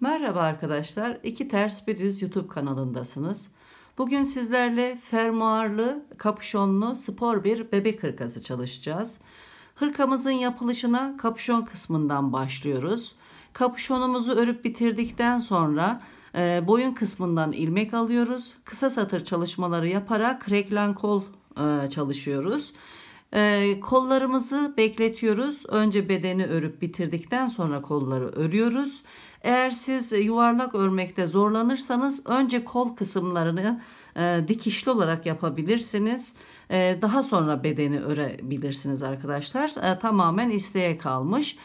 Merhaba arkadaşlar, İki Ters Bir Düz YouTube kanalındasınız. Bugün sizlerle fermuarlı, kapüşonlu spor bir bebek hırkası çalışacağız. Hırkamızın yapılışına kapüşon kısmından başlıyoruz. Kapüşonumuzu örüp bitirdikten sonra boyun kısmından ilmek alıyoruz. Kısa satır çalışmaları yaparak reglen kol çalışıyoruz. Kollarımızı bekletiyoruz. Önce bedeni örüp bitirdikten sonra kolları örüyoruz. Eğer siz yuvarlak örmekte zorlanırsanız önce kol kısımlarını dikişli olarak yapabilirsiniz. Daha sonra bedeni örebilirsiniz arkadaşlar. Tamamen isteğe kalmış.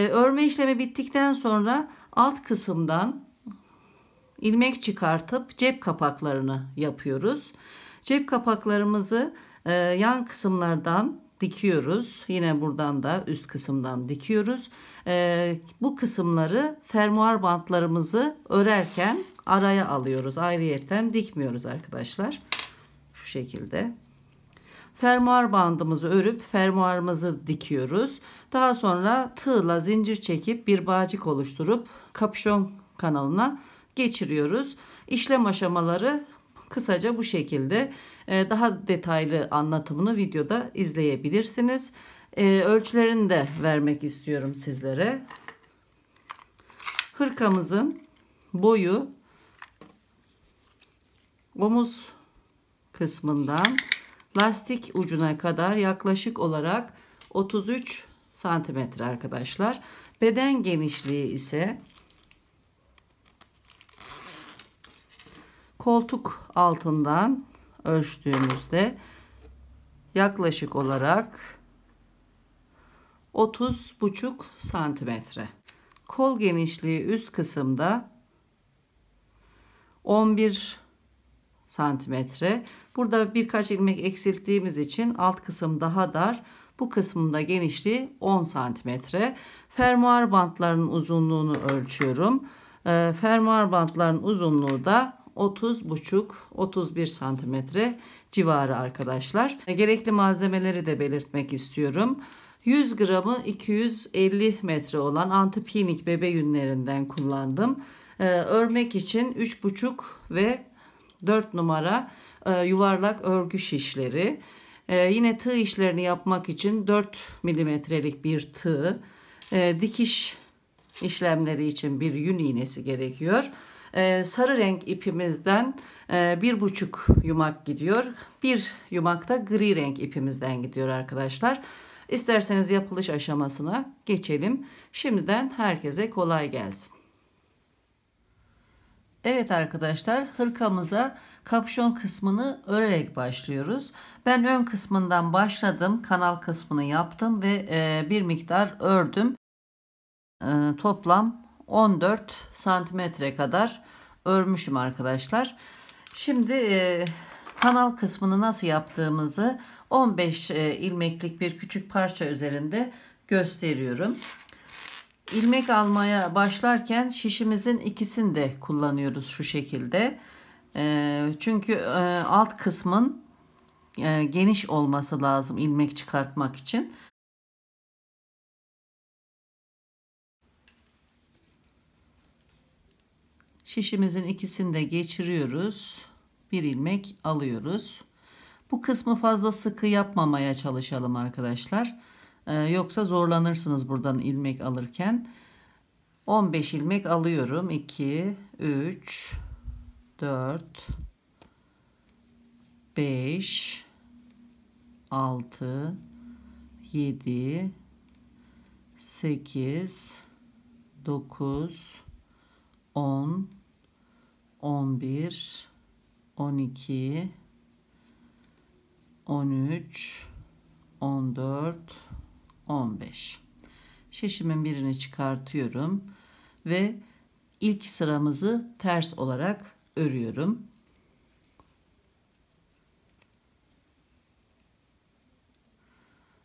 Örme işlemi bittikten sonra alt kısımdan ilmek çıkartıp cep kapaklarını yapıyoruz. Cep kapaklarımızı yan kısımlardan dikiyoruz. Yine buradan da üst kısımdan dikiyoruz. Bu kısımları fermuar bantlarımızı örerken araya alıyoruz. Ayrıyetten dikmiyoruz arkadaşlar. Şu şekilde. Fermuar bandımızı örüp fermuarımızı dikiyoruz. Daha sonra tığla zincir çekip bir bağcık oluşturup kapüşon kanalına geçiriyoruz. İşlem aşamaları kısaca bu şekilde. Daha detaylı anlatımını videoda izleyebilirsiniz. Ölçülerini de vermek istiyorum sizlere. Hırkamızın boyu omuz kısmından lastik ucuna kadar yaklaşık olarak 33 santimetre arkadaşlar. Beden genişliği ise koltuk altından ölçtüğümüzde yaklaşık olarak 30,5 santimetre. Kol genişliği üst kısımda 11 santimetre. Burada birkaç ilmek eksilttiğimiz için alt kısım daha dar. Bu kısmında genişliği 10 santimetre. Fermuar bantlarının uzunluğunu ölçüyorum. Fermuar bantlarının uzunluğu da 30,5-31 santimetre civarı arkadaşlar. Gerekli malzemeleri de belirtmek istiyorum. 100 gramı 250 metre olan antipinik bebe yünlerinden kullandım. Örmek için 3,5 ve 4 numara yuvarlak örgü şişleri. Yine tığ işlerini yapmak için 4 milimetrelik bir tığ. Dikiş işlemleri için bir yün iğnesi gerekiyor. Sarı renk ipimizden 1,5 yumak gidiyor. Bir yumak da gri renk ipimizden gidiyor arkadaşlar. İsterseniz yapılış aşamasına geçelim. Şimdiden herkese kolay gelsin. Evet arkadaşlar, hırkamıza kapüşon kısmını örerek başlıyoruz. Ben ön kısmından başladım. Kanal kısmını yaptım ve bir miktar ördüm. Toplam 14 santimetre kadar örmüşüm arkadaşlar. Şimdi kanal kısmını nasıl yaptığımızı 15 ilmeklik bir küçük parça üzerinde gösteriyorum. İlmek almaya başlarken şişimizin ikisini de kullanıyoruz şu şekilde. Çünkü alt kısmın geniş olması lazım ilmek çıkartmak için. Şişimizin ikisini de geçiriyoruz. Bir ilmek alıyoruz. Bu kısmı fazla sıkı yapmamaya çalışalım arkadaşlar. Yoksa zorlanırsınız buradan ilmek alırken. 15 ilmek alıyorum. 2, 3, 4, 5, 6, 7, 8, 9, 10, 11, 12, 13, 14, 15. Şişimin birini çıkartıyorum ve ilk sıramızı ters olarak örüyorum.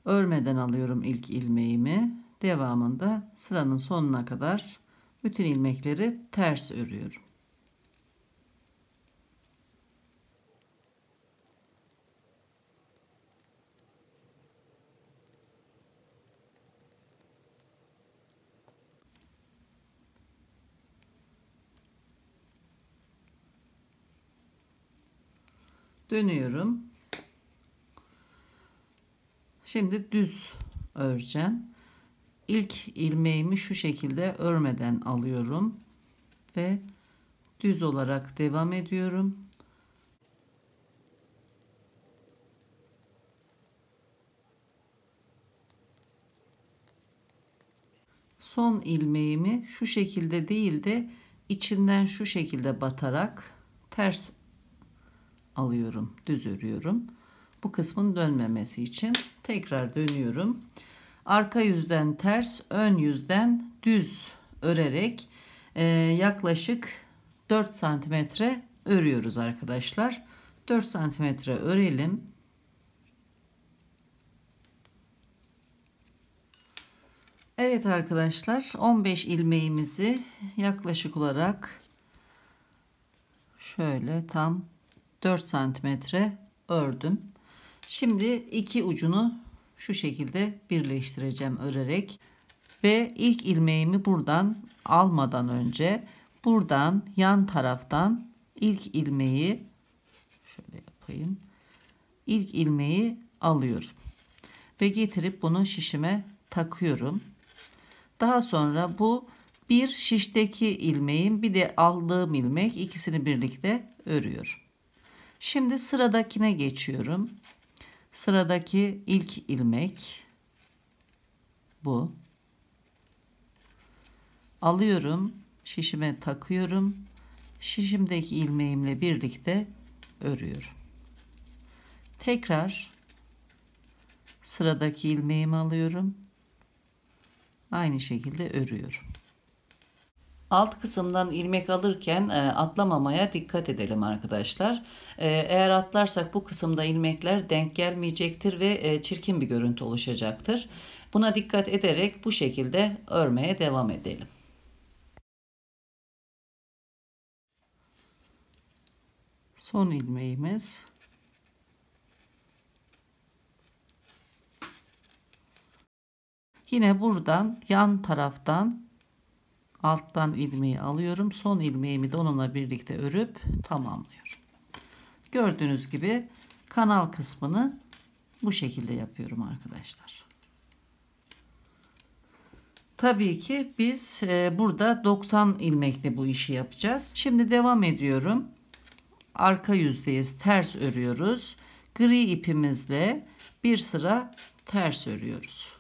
Örmeden alıyorum ilk ilmeğimi. Devamında sıranın sonuna kadar bütün ilmekleri ters örüyorum. Dönüyorum. Şimdi düz öreceğim. İlk ilmeğimi şu şekilde örmeden alıyorum ve düz olarak devam ediyorum. Son ilmeğimi şu şekilde değil de içinden şu şekilde batarak ters alıyorum, düz örüyorum. Bu kısmın dönmemesi için tekrar dönüyorum. Arka yüzden ters, ön yüzden düz örerek yaklaşık 4 santimetre örüyoruz arkadaşlar. 4 santimetre örelim. Evet arkadaşlar, 15 ilmeğimizi yaklaşık olarak şöyle tam 4 santimetre ördüm. Şimdi iki ucunu şu şekilde birleştireceğim örerek ve ilk ilmeğimi buradan almadan önce buradan yan taraftan ilk ilmeği şöyle yapayım. İlk ilmeği alıyorum ve getirip bunu şişime takıyorum. Daha sonra bu bir şişteki ilmeğin bir de aldığım ilmek, ikisini birlikte örüyorum. Şimdi sıradakine geçiyorum. Sıradaki ilk ilmek bu. Alıyorum, şişime takıyorum. Şişimdeki ilmeğimle birlikte örüyorum. Tekrar sıradaki ilmeğimi alıyorum. Aynı şekilde örüyorum. Alt kısımdan ilmek alırken atlamamaya dikkat edelim arkadaşlar. Eğer atlarsak bu kısımda ilmekler denk gelmeyecektir ve çirkin bir görüntü oluşacaktır. Buna dikkat ederek bu şekilde örmeye devam edelim. Son ilmeğimiz. Yine buradan yan taraftan alttan ilmeği alıyorum. Son ilmeğimi de onunla birlikte örüp tamamlıyorum. Gördüğünüz gibi kanal kısmını bu şekilde yapıyorum arkadaşlar. Tabii ki biz burada 90 ilmekle bu işi yapacağız. Şimdi devam ediyorum. Arka yüzdeyiz. Ters örüyoruz. Gri ipimizle bir sıra ters örüyoruz.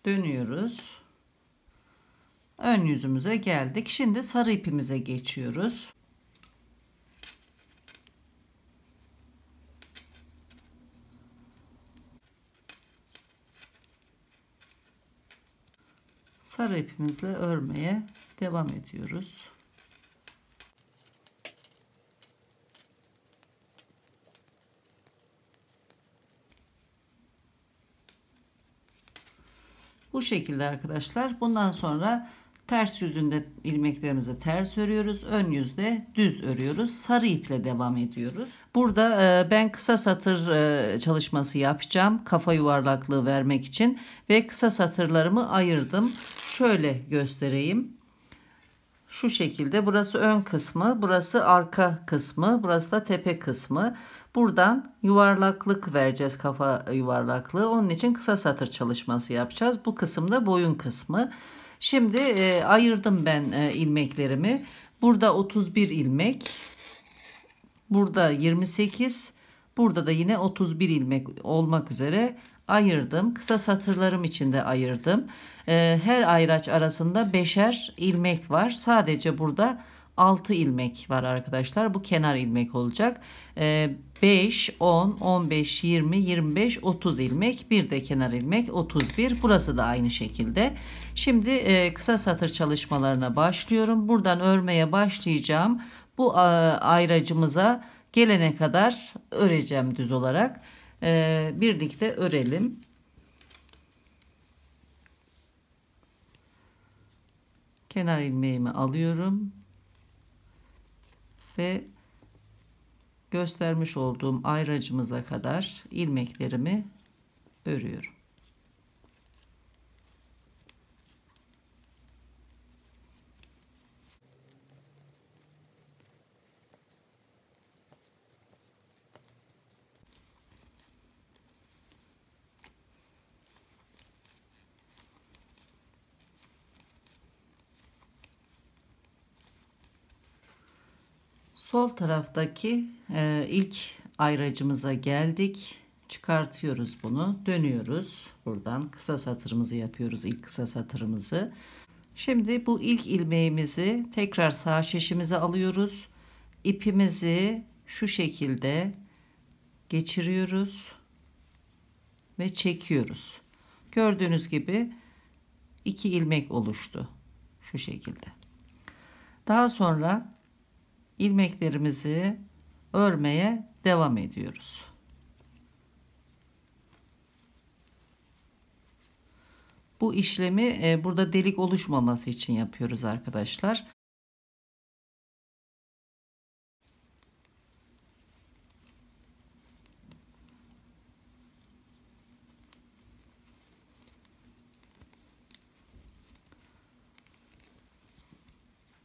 Dönüyoruz. Ön yüzümüze geldik. Şimdi sarı ipimize geçiyoruz. Sarı ipimizle örmeye devam ediyoruz. Bu şekilde arkadaşlar. Bundan sonra ters yüzünde ilmeklerimizi ters örüyoruz. Ön yüzde düz örüyoruz. Sarı iple devam ediyoruz. Burada ben kısa satır çalışması yapacağım. Kafa yuvarlaklığı vermek için. Ve kısa satırlarımı ayırdım. Şöyle göstereyim. Şu şekilde, burası ön kısmı, burası arka kısmı, burası da tepe kısmı. Buradan yuvarlaklık vereceğiz, kafa yuvarlaklığı. Onun için kısa satır çalışması yapacağız. Bu kısımda boyun kısmı. Şimdi ayırdım ben ilmeklerimi. Burada 31 ilmek, burada 28, burada da yine 31 ilmek olmak üzere ayırdım. Kısa satırlarım için de ayırdım. Her ayraç arasında 5'er ilmek var. Sadece burada 6 ilmek var arkadaşlar. Bu kenar ilmek olacak. 5, 10, 15, 20, 25, 30 ilmek. Bir de kenar ilmek 31. Burası da aynı şekilde. Şimdi kısa satır çalışmalarına başlıyorum. Buradan örmeye başlayacağım. Bu ayracımıza gelene kadar öreceğim düz olarak. Birlikte örelim. Kenar ilmeğimi alıyorum ve göstermiş olduğum ayracımıza kadar ilmeklerimi örüyorum. Sol taraftaki ilk ayracımıza geldik. Çıkartıyoruz bunu. Dönüyoruz. Buradan kısa satırımızı yapıyoruz. İlk kısa satırımızı. Şimdi bu ilk ilmeğimizi tekrar sağ şişimize alıyoruz. İpimizi şu şekilde geçiriyoruz ve çekiyoruz. Gördüğünüz gibi 2 ilmek oluştu. Şu şekilde. Daha sonra ilmeklerimizi örmeye devam ediyoruz. Bu işlemi burada delik oluşmaması için yapıyoruz arkadaşlar.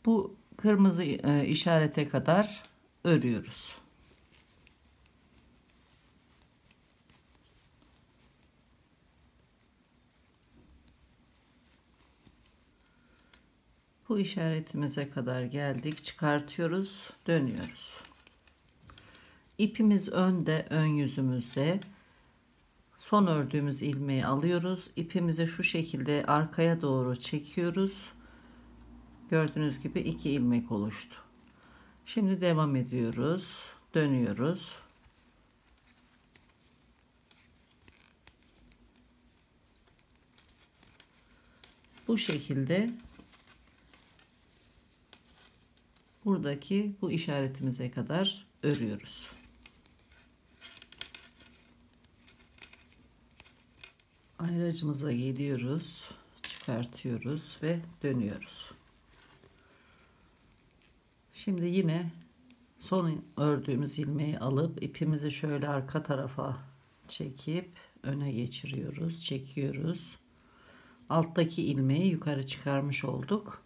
Bu kırmızı işarete kadar örüyoruz. Bu işaretimize kadar geldik. Çıkartıyoruz, dönüyoruz. İpimiz önde, ön yüzümüzde. Son ördüğümüz ilmeği alıyoruz. İpimizi şu şekilde arkaya doğru çekiyoruz. Gördüğünüz gibi 2 ilmek oluştu. Şimdi devam ediyoruz. Dönüyoruz. Bu şekilde buradaki bu işaretimize kadar örüyoruz. Ayracımıza geliyoruz, çıkartıyoruz ve dönüyoruz. Şimdi yine son ördüğümüz ilmeği alıp ipimizi şöyle arka tarafa çekip öne geçiriyoruz, çekiyoruz. Alttaki ilmeği yukarı çıkarmış olduk.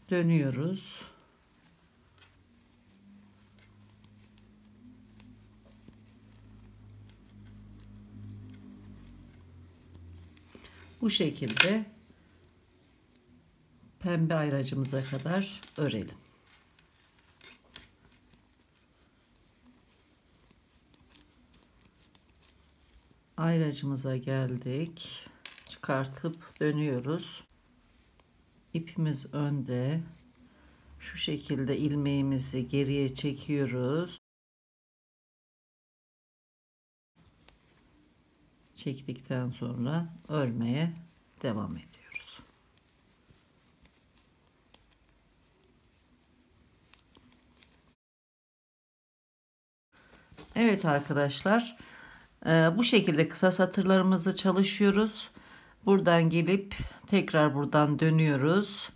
Dönüyoruz. Bu şekilde pembe ayracımıza kadar örelim. Ayracımıza geldik. Çıkartıp dönüyoruz. İpimiz önde. Şu şekilde ilmeğimizi geriye çekiyoruz. Çektikten sonra örmeye devam ediyoruz. Evet arkadaşlar, bu şekilde kısa satırlarımızı çalışıyoruz. Buradan gelip tekrar buradan dönüyoruz.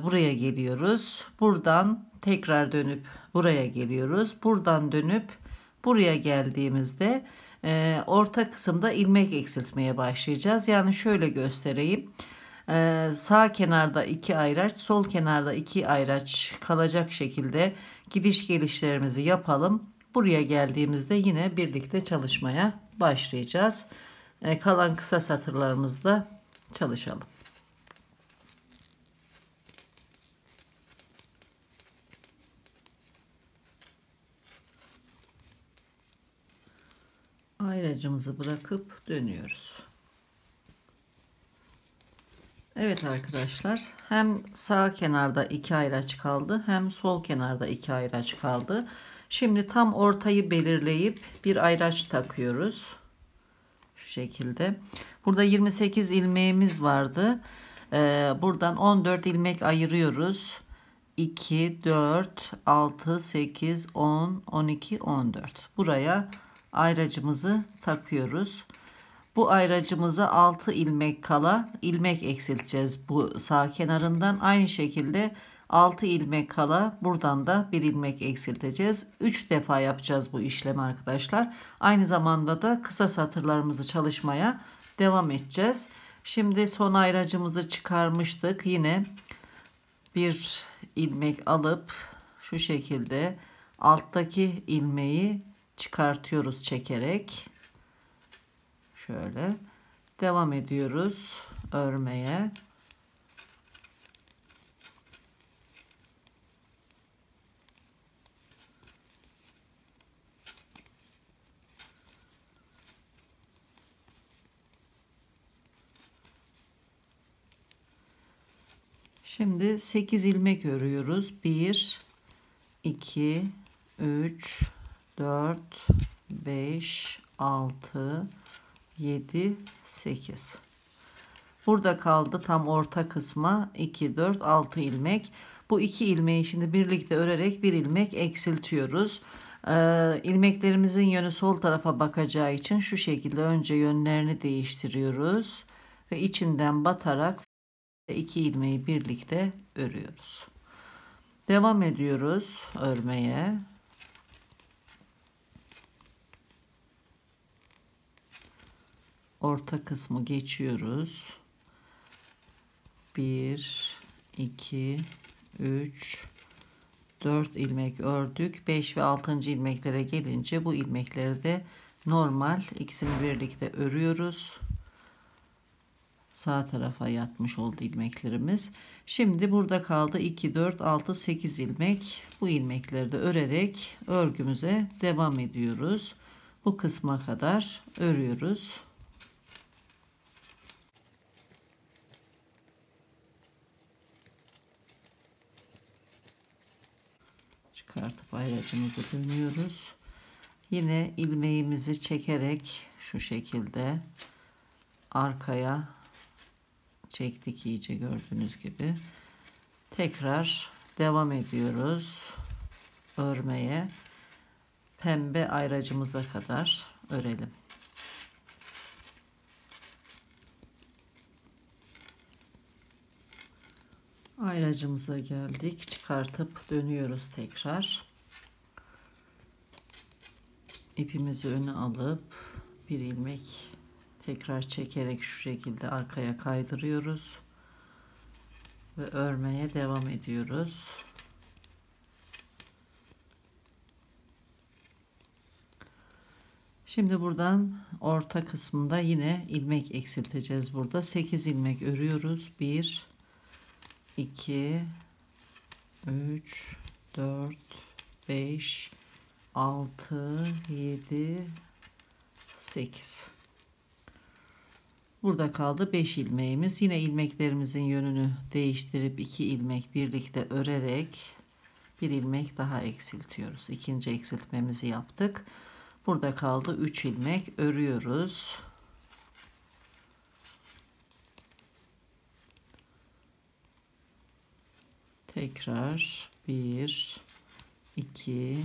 Buraya geliyoruz. Buradan tekrar dönüp buraya geliyoruz. Buradan dönüp buraya geldiğimizde orta kısımda ilmek eksiltmeye başlayacağız. Yani şöyle göstereyim. Sağ kenarda 2 ayraç, sol kenarda 2 ayraç kalacak şekilde gidiş gelişlerimizi yapalım. Buraya geldiğimizde yine birlikte çalışmaya başlayacağız. Kalan kısa satırlarımızda çalışalım. Ayracımızı bırakıp dönüyoruz. Evet arkadaşlar, hem sağ kenarda 2 ayraç kaldı hem sol kenarda 2 ayraç kaldı. Şimdi tam ortayı belirleyip bir ayraç takıyoruz. Şu şekilde. Burada 28 ilmeğimiz vardı. Buradan 14 ilmek ayırıyoruz. 2, 4, 6, 8, 10, 12, 14. Buraya ayracımızı takıyoruz. Bu ayracımıza 6 ilmek kala ilmek eksilteceğiz bu sağ kenarından. Aynı şekilde 6 ilmek kala buradan da bir ilmek eksilteceğiz. 3 defa yapacağız bu işlemi arkadaşlar. Aynı zamanda da kısa satırlarımızı çalışmaya devam edeceğiz. Şimdi son ayracımızı çıkarmıştık. Yine bir ilmek alıp şu şekilde alttaki ilmeği çıkartıyoruz çekerek. Şöyle devam ediyoruz örmeye. Şimdi 8 ilmek örüyoruz. 1 2 3 4 5 6 7 8. Burada kaldı tam orta kısma 2 4 6 ilmek. Bu 2 ilmeği şimdi birlikte örerek bir ilmek eksiltiyoruz. İlmeklerimizin yönü sol tarafa bakacağı için şu şekilde önce yönlerini değiştiriyoruz ve içinden batarak 2 ilmeği birlikte örüyoruz. Devam ediyoruz örmeye. Orta kısmı geçiyoruz. 1 2 3 4 ilmek ördük. 5 ve 6. ilmeklere gelince bu ilmekleri de normal ikisini birlikte örüyoruz. Sağ tarafa yatmış oldu ilmeklerimiz. Şimdi burada kaldı 2 4 6 8 ilmek. Bu ilmekleri de örerek örgümüze devam ediyoruz. Bu kısma kadar örüyoruz. Çıkartıp ayracımızı dönüyoruz. Yine ilmeğimizi çekerek şu şekilde arkaya çektik, iyice gördüğünüz gibi. Tekrar devam ediyoruz örmeye. Pembe ayracımıza kadar örelim. Ayracımıza geldik. Çıkartıp dönüyoruz tekrar. İpimizi öne alıp bir ilmek tekrar çekerek şu şekilde arkaya kaydırıyoruz ve örmeye devam ediyoruz. Şimdi buradan orta kısmında yine ilmek eksilteceğiz. Burada 8 ilmek örüyoruz. 1 2 3 4 5 6 7 8. Burada kaldı 5 ilmeğimiz. Yine ilmeklerimizin yönünü değiştirip 2 ilmek birlikte örerek bir ilmek daha eksiltiyoruz. İkinci eksiltmemizi yaptık. Burada kaldı 3 ilmek örüyoruz. Tekrar 1 2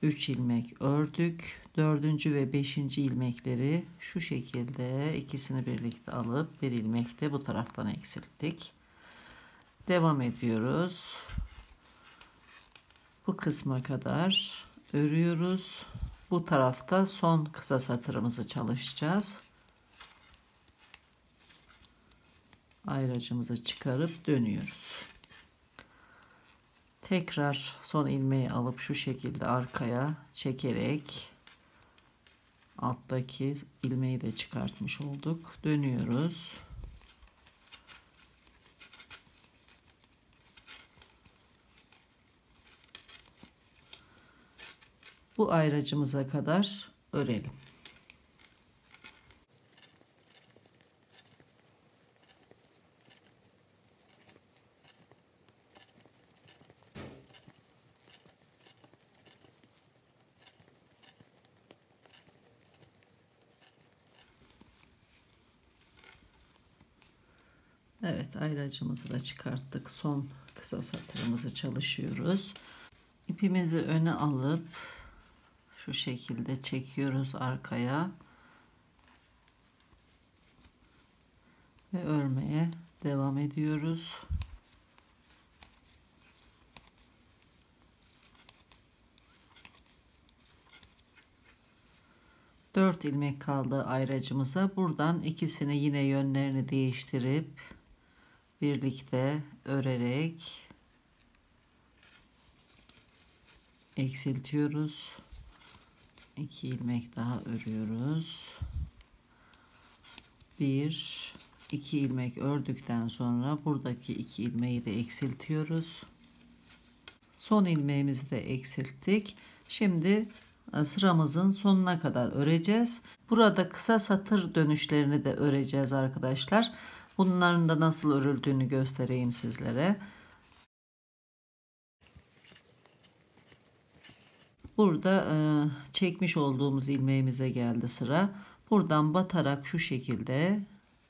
3 ilmek ördük. 4. ve 5. ilmekleri şu şekilde ikisini birlikte alıp bir ilmek de bu taraftan eksilttik. Devam ediyoruz. Bu kısma kadar örüyoruz. Bu tarafta son kısa satırımızı çalışacağız. Ayracımızı çıkarıp dönüyoruz. Tekrar son ilmeği alıp şu şekilde arkaya çekerek alttaki ilmeği de çıkartmış olduk. Dönüyoruz. Bu ayracımıza kadar örelim. Evet, ayracımızı da çıkarttık. Son kısa satırımızı çalışıyoruz. İpimizi öne alıp şu şekilde çekiyoruz arkaya ve örmeye devam ediyoruz. Dört ilmek kaldı ayracımıza. Buradan ikisini yine yönlerini değiştirip birlikte örerek eksiltiyoruz. 2 ilmek daha örüyoruz. 1 2 ilmek ördükten sonra buradaki 2 ilmeği de eksiltiyoruz. Son ilmeğimizi de eksilttik. Şimdi sıramızın sonuna kadar öreceğiz. Burada kısa satır dönüşlerini de öreceğiz arkadaşlar. Bunların da nasıl örüldüğünü göstereyim sizlere. Burada çekmiş olduğumuz ilmeğimize geldi sıra. Buradan batarak şu şekilde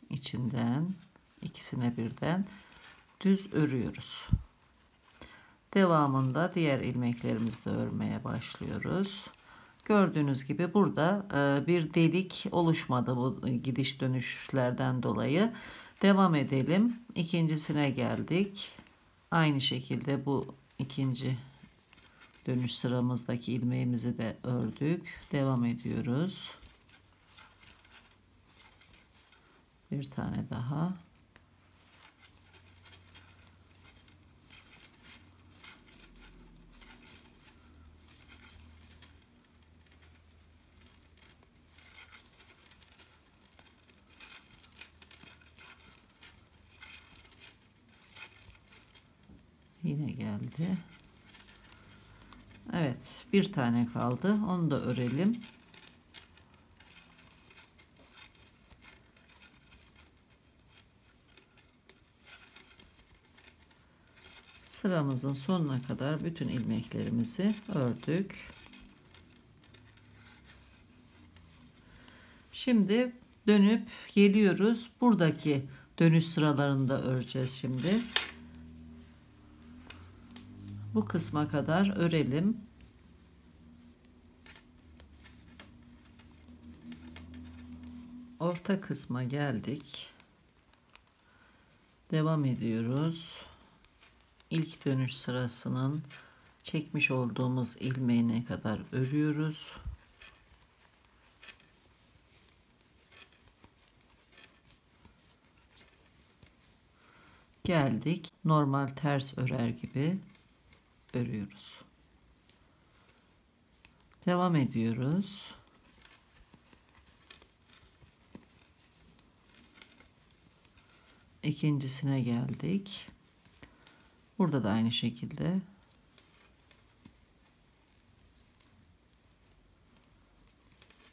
içinden ikisine birden düz örüyoruz. Devamında diğer ilmeklerimizle örmeye başlıyoruz. Gördüğünüz gibi burada bir delik oluşmadı bu gidiş dönüşlerden dolayı. Devam edelim. İkincisine geldik. Aynı şekilde bu ikinci dönüş sıramızdaki ilmeğimizi de ördük. Devam ediyoruz. Bir tane daha. Yine geldi. Evet, bir tane kaldı. Onu da örelim. Sıramızın sonuna kadar bütün ilmeklerimizi ördük. Şimdi dönüp geliyoruz. Buradaki dönüş sıralarında öreceğiz şimdi. Bu kısma kadar örelim. Orta kısma geldik. Devam ediyoruz. İlk dönüş sırasının çekmiş olduğumuz ilmeğine kadar örüyoruz. Geldik. Normal ters örer gibi örüyoruz. Devam ediyoruz. İkincisine geldik. Burada da aynı şekilde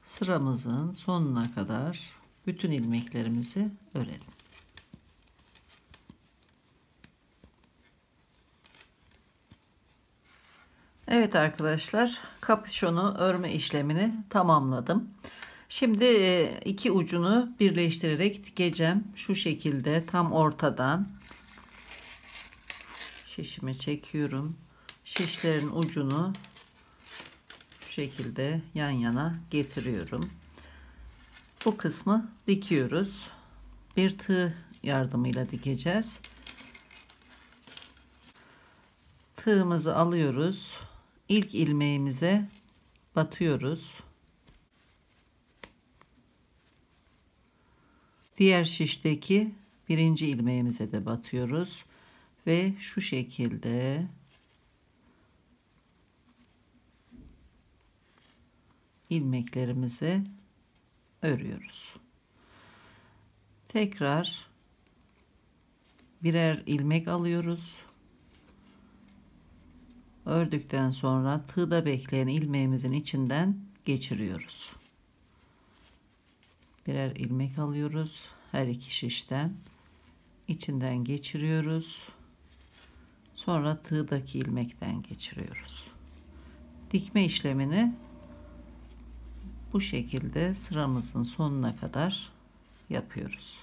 sıramızın sonuna kadar bütün ilmeklerimizi örelim. Evet arkadaşlar, kapüşonu örme işlemini tamamladım. Şimdi iki ucunu birleştirerek dikeceğim. Şu şekilde tam ortadan şişimi çekiyorum. Şişlerin ucunu şu şekilde yan yana getiriyorum. Bu kısmı dikiyoruz. Bir tığ yardımıyla dikeceğiz. Tığımızı alıyoruz. İlk ilmeğimize batıyoruz. Diğer şişteki birinci ilmeğimize de batıyoruz ve şu şekilde ilmeklerimizi örüyoruz. Tekrar birer ilmek alıyoruz. Ördükten sonra tığda bekleyen ilmeğimizin içinden geçiriyoruz. Birer ilmek alıyoruz. Her iki şişten içinden geçiriyoruz. Sonra tığdaki ilmekten geçiriyoruz. Dikme işlemini bu şekilde sıramızın sonuna kadar yapıyoruz.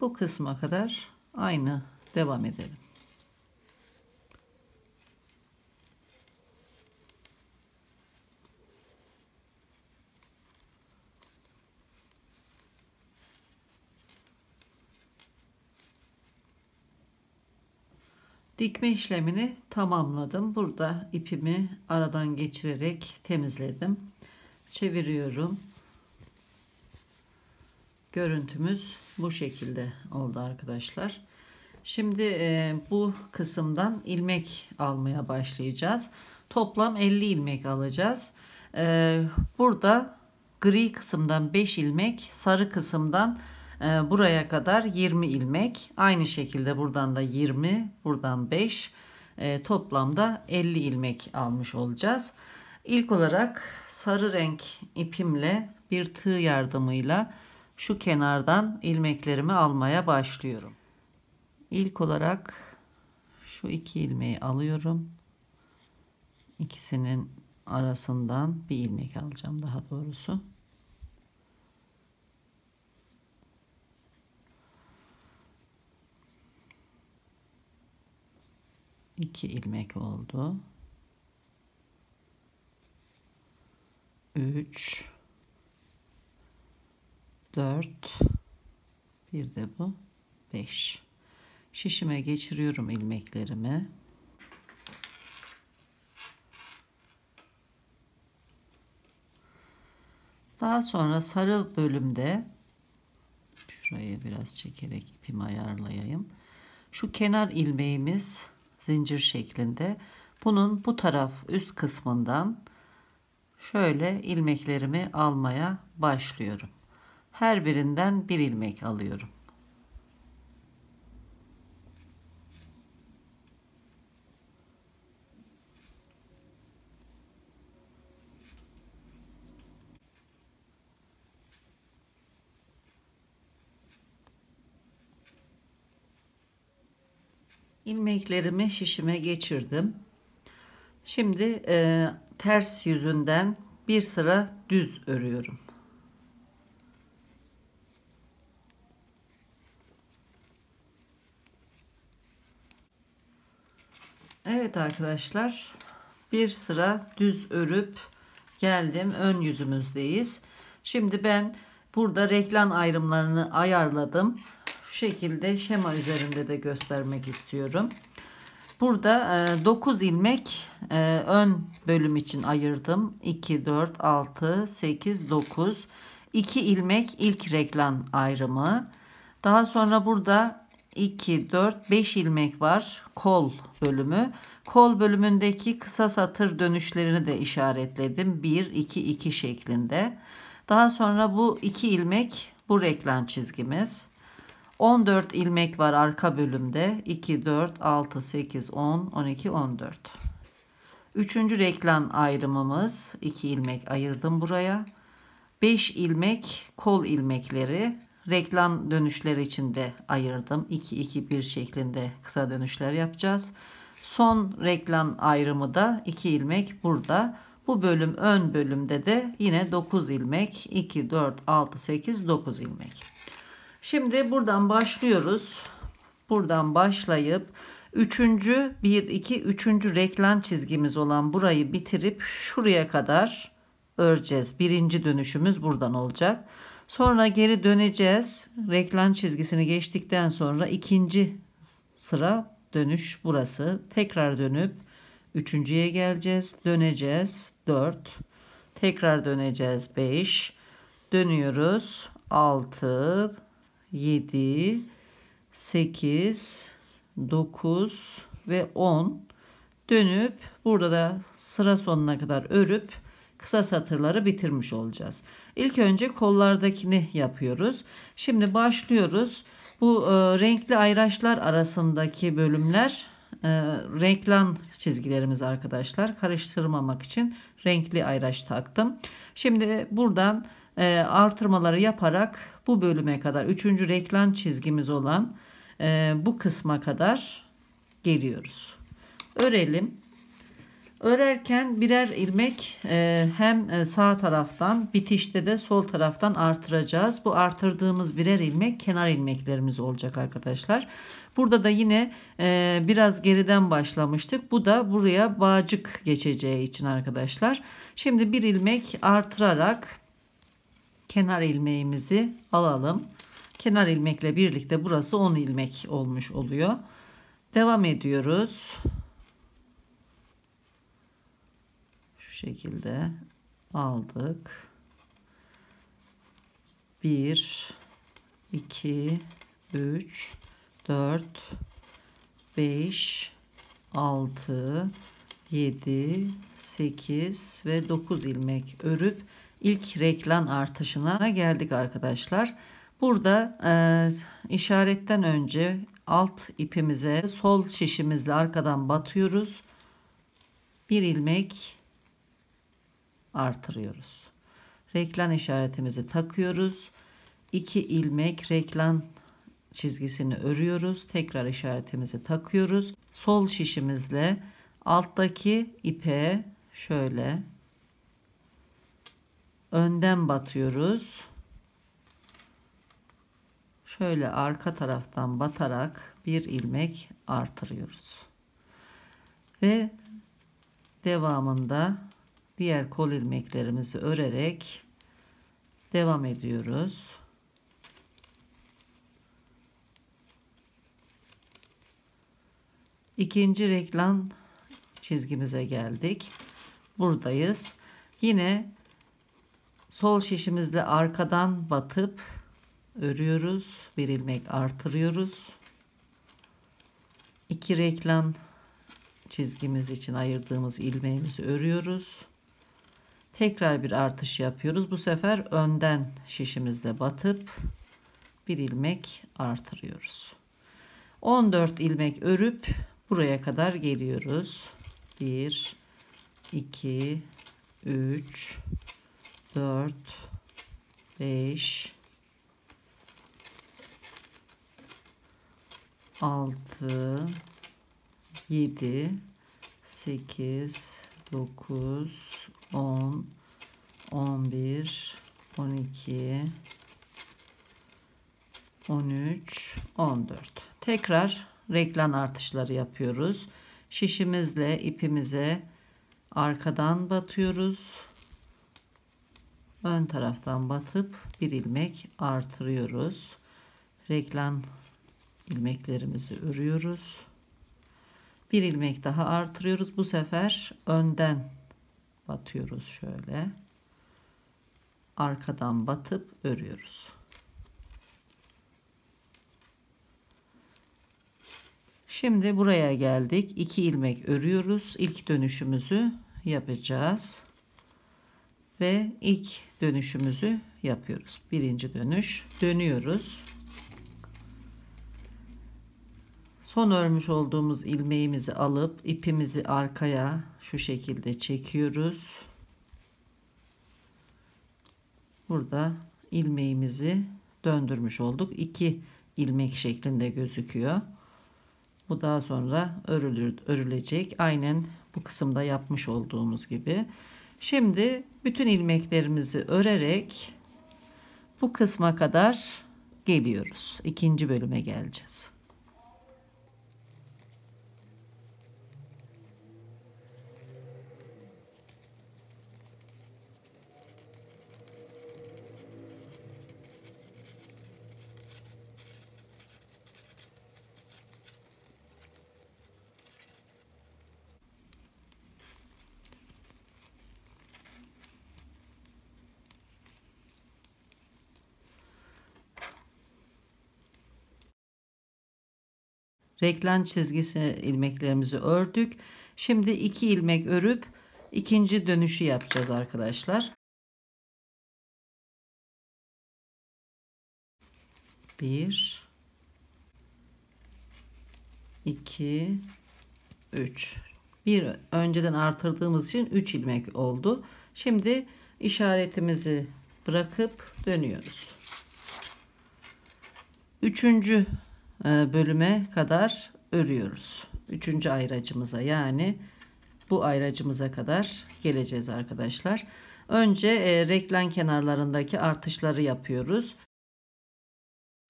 Bu kısma kadar aynı devam edelim. Dikme işlemini tamamladım. Burada ipimi aradan geçirerek temizledim. Çeviriyorum. Görüntümüz bu şekilde oldu arkadaşlar. Şimdi bu kısımdan ilmek almaya başlayacağız. Toplam 50 ilmek alacağız. Burada gri kısımdan 5 ilmek, sarı kısımdan Buraya kadar 20 ilmek. Aynı şekilde buradan da 20, buradan 5. Toplamda 50 ilmek almış olacağız. İlk olarak sarı renk ipimle bir tığ yardımıyla şu kenardan ilmeklerimi almaya başlıyorum. İlk olarak şu 2 ilmeği alıyorum. İkisinin arasından bir ilmek alacağım daha doğrusu. İki ilmek oldu. 3 4 bir de bu 5. Şişime geçiriyorum ilmeklerimi. Daha sonra sarı bölümde şurayı biraz çekerek ipimi ayarlayayım. Şu kenar ilmeğimiz zincir şeklinde. Bunun bu taraf üst kısmından şöyle ilmeklerimi almaya başlıyorum. Her birinden bir ilmek alıyorum. İlmeklerimi şişime geçirdim. Şimdi ters yüzünden bir sıra düz örüyorum. Evet arkadaşlar, bir sıra düz örüp geldim. Ön yüzümüzdeyiz. Şimdi ben burada reklam ayrımlarını ayarladım. Şu şekilde şema üzerinde de göstermek istiyorum. Burada 9 ilmek ön bölüm için ayırdım. 2, 4, 6, 8, 9. 2 ilmek ilk reklam ayrımı. Daha sonra burada 2, 4, 5 ilmek var. Kol bölümü. Kol bölümündeki kısa satır dönüşlerini de işaretledim. 1, 2, 2 şeklinde. Daha sonra bu 2 ilmek bu reklam çizgimiz. 14 ilmek var arka bölümde. 2, 4, 6, 8, 10, 12, 14. Üçüncü reklam ayrımımız. 2 ilmek ayırdım buraya. 5 ilmek kol ilmekleri. Reklam dönüşleri için de ayırdım. 2, 2, 1 şeklinde kısa dönüşler yapacağız. Son reklam ayrımı da 2 ilmek burada. Bu bölüm ön bölümde de yine 9 ilmek. 2, 4, 6, 8, 9 ilmek. Şimdi buradan başlıyoruz. Buradan başlayıp 3. 1, 2, 3. reklam çizgimiz olan burayı bitirip şuraya kadar öreceğiz. Birinci dönüşümüz buradan olacak. Sonra geri döneceğiz. Reklam çizgisini geçtikten sonra ikinci sıra dönüş burası. Tekrar dönüp üçüncüye geleceğiz. Döneceğiz. 4. Tekrar döneceğiz. 5. Dönüyoruz. 6, 7, 8, 9 ve 10 dönüp burada da sıra sonuna kadar örüp kısa satırları bitirmiş olacağız. İlk önce kollardakini yapıyoruz. Şimdi başlıyoruz. Bu renkli ayraçlar arasındaki bölümler reklam çizgilerimiz arkadaşlar. Karıştırmamak için renkli ayraç taktım. Şimdi buradan artırmaları yaparak bu bölüme kadar 3. reklam çizgimiz olan bu kısma kadar geliyoruz. Örelim. Örerken birer ilmek hem sağ taraftan bitişte de sol taraftan artıracağız. Bu artırdığımız birer ilmek kenar ilmeklerimiz olacak arkadaşlar. Burada da yine biraz geriden başlamıştık. Bu da buraya bağcık geçeceği için arkadaşlar. Şimdi bir ilmek artırarak kenar ilmeğimizi alalım. Kenar ilmekle birlikte burası 10 ilmek olmuş oluyor. Devam ediyoruz. Şu şekilde aldık. 1, 2, 3, 4, 5, 6, 7, 8 ve 9 ilmek örüp ilk reklam artışına geldik arkadaşlar. Burada işaretten önce alt ipimize sol şişimizle arkadan batıyoruz. Bir ilmek artırıyoruz. Reklam işaretimizi takıyoruz. 2 ilmek reklam çizgisini örüyoruz. Tekrar işaretimizi takıyoruz. Sol şişimizle alttaki ipe şöyle önden batıyoruz. Şöyle arka taraftan batarak bir ilmek artırıyoruz. Ve devamında diğer kol ilmeklerimizi örerek devam ediyoruz. İkinci reklam çizgimize geldik. Buradayız. Yine sol şişimizle arkadan batıp örüyoruz. Bir ilmek artırıyoruz. 2 reklam çizgimiz için ayırdığımız ilmeğimizi örüyoruz. Tekrar bir artış yapıyoruz. Bu sefer önden şişimizle batıp bir ilmek artırıyoruz. 14 ilmek örüp buraya kadar geliyoruz. 1 2 3 4 5 6 7 8 9 10 11 12 13 14. Tekrar reklam artışları yapıyoruz. Şişimizle ipimize arkadan batıyoruz. Ön taraftan batıp bir ilmek artırıyoruz. Reklam ilmeklerimizi örüyoruz. Bir ilmek daha artırıyoruz. Bu sefer önden batıyoruz şöyle. Arkadan batıp örüyoruz. Şimdi buraya geldik. 2 ilmek örüyoruz. İlk dönüşümüzü yapacağız. Ve ilk dönüşümüzü yapıyoruz. Birinci dönüş. Dönüyoruz. Son örmüş olduğumuz ilmeğimizi alıp ipimizi arkaya şu şekilde çekiyoruz. Burada ilmeğimizi döndürmüş olduk. 2 ilmek şeklinde gözüküyor. Bu daha sonra örülecek. Aynen bu kısımda yapmış olduğumuz gibi. Şimdi bütün ilmeklerimizi örerek bu kısma kadar geliyoruz. İkinci bölüme geleceğiz. Reklam çizgisi ilmeklerimizi ördük. Şimdi 2 ilmek örüp ikinci dönüşü yapacağız arkadaşlar. 1 2 3. Bir önceden artırdığımız için 3 ilmek oldu. Şimdi işaretimizi bırakıp dönüyoruz. Üçüncü bölüme kadar örüyoruz. Üçüncü ayracımıza, yani bu ayracımıza kadar geleceğiz arkadaşlar. Önce reklam kenarlarındaki artışları yapıyoruz.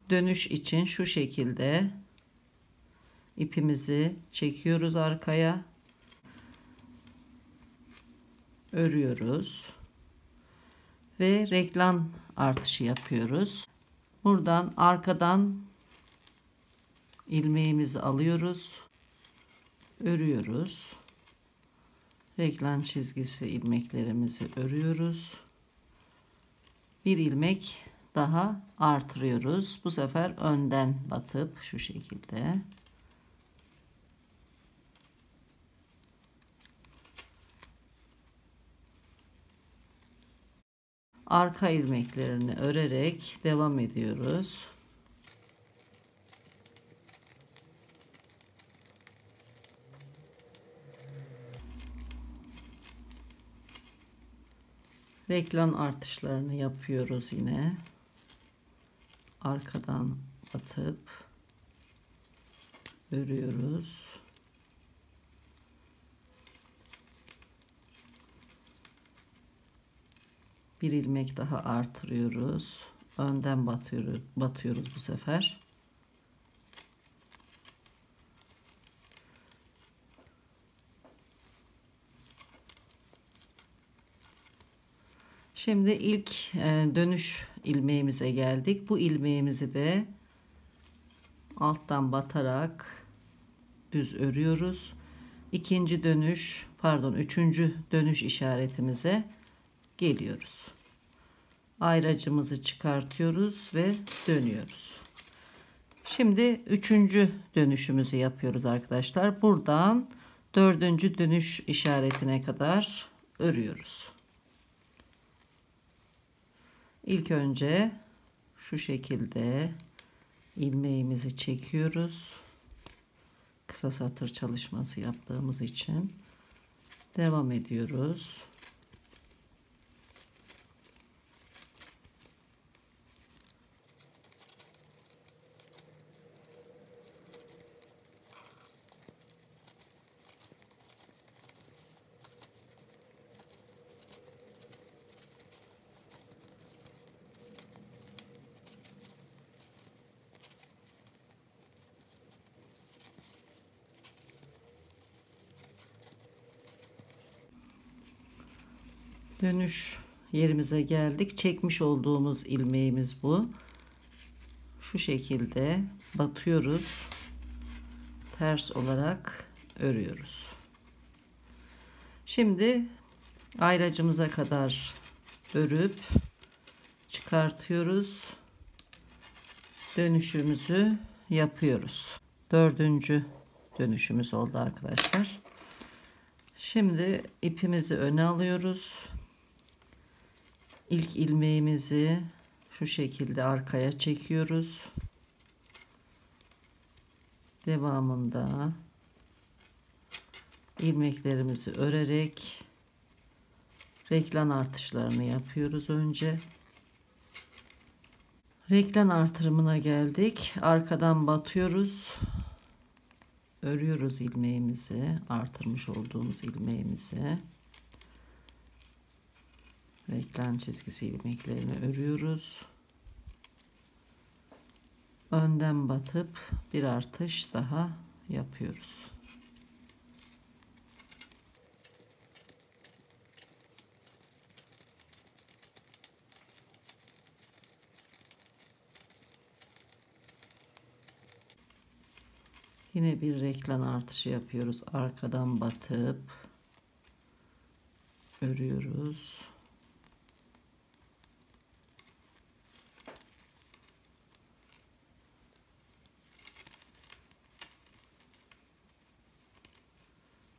Dönüş için şu şekilde ipimizi çekiyoruz arkaya. Örüyoruz. Ve reklam artışı yapıyoruz. Buradan arkadan ilmeğimizi alıyoruz. Örüyoruz. Reklam çizgisi ilmeklerimizi örüyoruz. Bir ilmek daha artırıyoruz. Bu sefer önden batıp şu şekilde arka ilmeklerini örerek devam ediyoruz. Reklam artışlarını yapıyoruz yine. Arkadan batıp örüyoruz. Bir ilmek daha artırıyoruz. Önden batıyoruz bu sefer. Şimdi ilk dönüş ilmeğimize geldik. Bu ilmeğimizi de alttan batarak düz örüyoruz. Üçüncü dönüş işaretimize geliyoruz. Ayracımızı çıkartıyoruz ve dönüyoruz. Şimdi üçüncü dönüşümüzü yapıyoruz arkadaşlar. Buradan dördüncü dönüş işaretine kadar örüyoruz. İlk önce şu şekilde ilmeğimizi çekiyoruz. Kısa satır çalışması yaptığımız için devam ediyoruz. Dönüş yerimize geldik. Çekmiş olduğumuz ilmeğimiz bu. Şu şekilde batıyoruz. Ters olarak örüyoruz. Şimdi ayracımıza kadar örüp çıkartıyoruz. Dönüşümüzü yapıyoruz. Dördüncü dönüşümüz oldu arkadaşlar. Şimdi ipimizi öne alıyoruz. İlk ilmeğimizi şu şekilde arkaya çekiyoruz. Devamında ilmeklerimizi örerek reklam artışlarını yapıyoruz önce. Reklam artırımına geldik. Arkadan batıyoruz. Örüyoruz ilmeğimizi, artırmış olduğumuz ilmeğimizi. Reklam çizgisi ilmeklerini örüyoruz. Önden batıp bir artış daha yapıyoruz. Yine bir reklam artışı yapıyoruz. Arkadan batıp örüyoruz.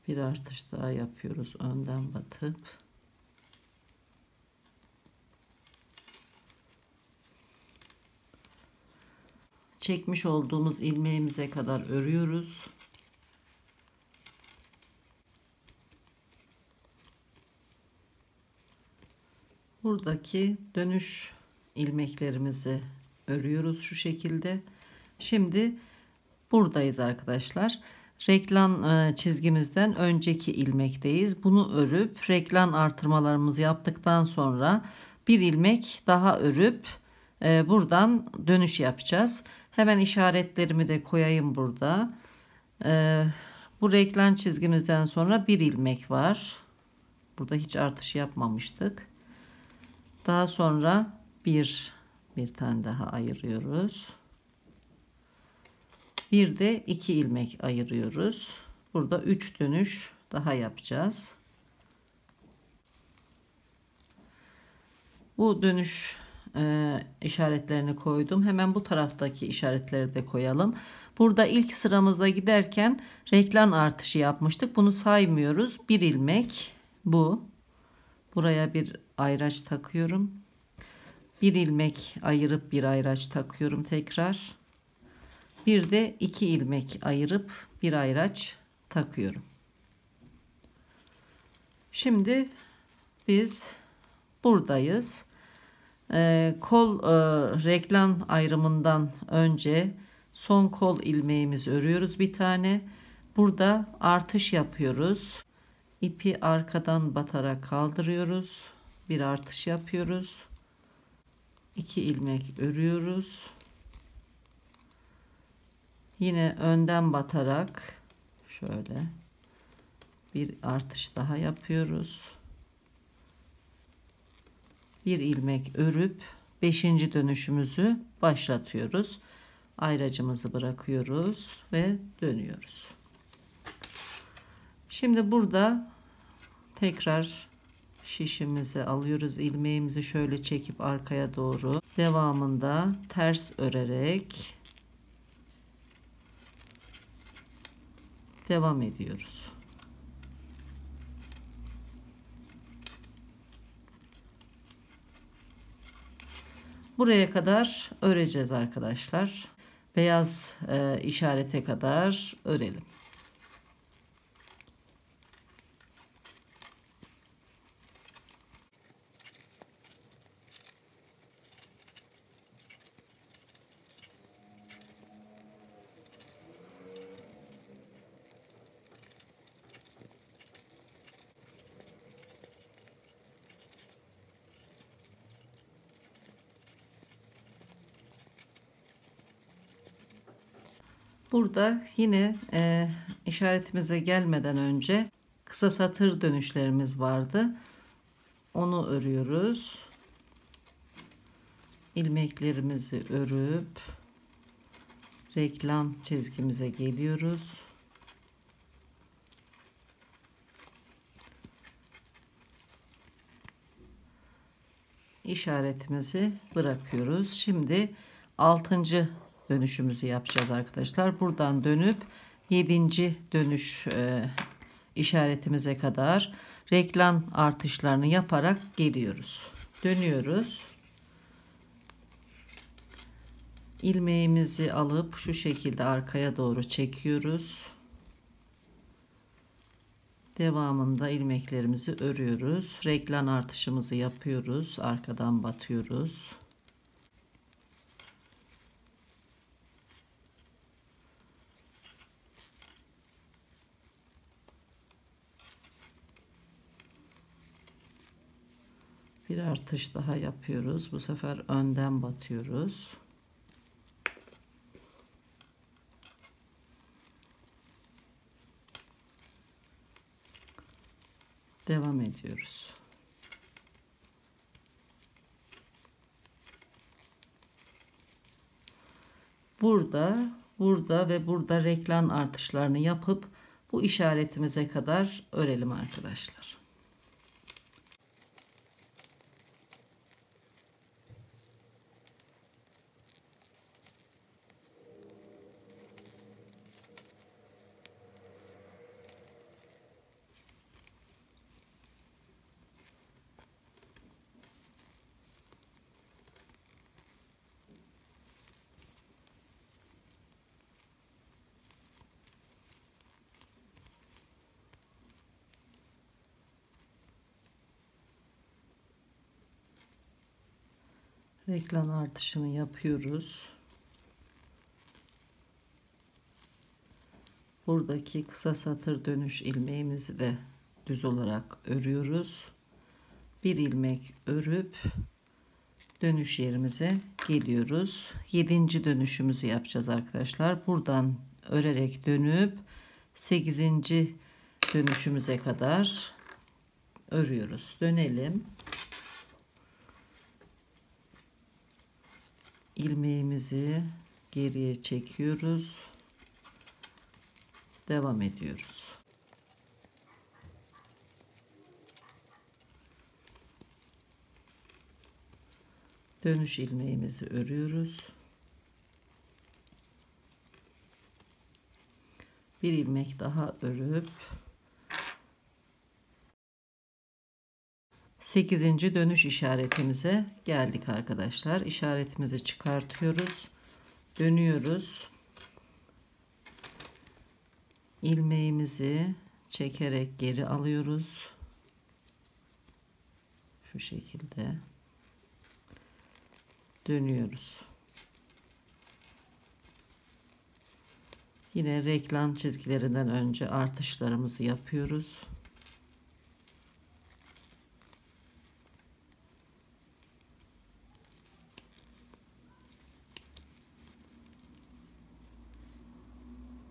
Bir artış daha yapıyoruz. Önden batıp çekmiş olduğumuz ilmeğimize kadar örüyoruz. Buradaki dönüş ilmeklerimizi örüyoruz şu şekilde. Şimdi buradayız arkadaşlar. Reklam çizgimizden önceki ilmekteyiz. Bunu örüp reklam artırmalarımızı yaptıktan sonra bir ilmek daha örüp buradan dönüş yapacağız. Hemen işaretlerimi de koyayım burada. Bu reklam çizgimizden sonra bir ilmek var. Burada hiç artış yapmamıştık. Daha sonra bir tane daha ayırıyoruz. Bir de 2 ilmek ayırıyoruz. Burada 3 dönüş daha yapacağız. Bu dönüş işaretlerini koydum. Hemen bu taraftaki işaretleri de koyalım. Burada ilk sıramızda giderken reklam artışı yapmıştık. Bunu saymıyoruz. Bir ilmek bu. Buraya bir ayraç takıyorum. Bir ilmek ayırıp bir ayraç takıyorum tekrar. Bir de 2 ilmek ayırıp bir ayraç takıyorum. Şimdi biz buradayız. Kol reglan ayrımından önce son kol ilmeğimizi örüyoruz bir tane. Burada artış yapıyoruz. İpi arkadan batarak kaldırıyoruz. Bir artış yapıyoruz. 2 ilmek örüyoruz. Yine önden batarak şöyle bir artış daha yapıyoruz. Bir ilmek örüp 5. dönüşümüzü başlatıyoruz. Ayracımızı bırakıyoruz ve dönüyoruz. Şimdi burada tekrar şişimizi alıyoruz. İlmeğimizi şöyle çekip arkaya doğru, devamında ters örerek devam ediyoruz. Buraya kadar öreceğiz arkadaşlar. Beyaz işarete kadar örelim. Burada yine işaretimize gelmeden önce kısa satır dönüşlerimiz vardı. Onu örüyoruz. İlmeklerimizi örüp reklam çizgimize geliyoruz. İşaretimizi bırakıyoruz. Şimdi 6. dönüşümüzü yapacağız arkadaşlar. Buradan dönüp 7. dönüş işaretimize kadar reklam artışlarını yaparak geliyoruz. Dönüyoruz. İlmeğimizi alıp şu şekilde arkaya doğru çekiyoruz. Devamında ilmeklerimizi örüyoruz. Reklam artışımızı yapıyoruz. Arkadan batıyoruz. Bir artış daha yapıyoruz. Bu sefer önden batıyoruz. Devam ediyoruz. Burada ve burada reklam artışlarını yapıp bu işaretimize kadar örelim arkadaşlar. Reklam artışını yapıyoruz. Buradaki kısa satır dönüş ilmeğimizi de düz olarak örüyoruz. Bir ilmek örüp dönüş yerimize geliyoruz. 7. dönüşümüzü yapacağız arkadaşlar. Buradan örerek dönüp 8. dönüşümüze kadar örüyoruz. Dönelim. İlmeğimizi geriye çekiyoruz. Devam ediyoruz. Dönüş ilmeğimizi örüyoruz. Bir ilmek daha örüp 8. dönüş işaretimize geldik arkadaşlar. İşaretimizi çıkartıyoruz. Dönüyoruz. İlmeğimizi çekerek geri alıyoruz. Şu şekilde dönüyoruz. Yine reklam çizgilerinden önce artışlarımızı yapıyoruz.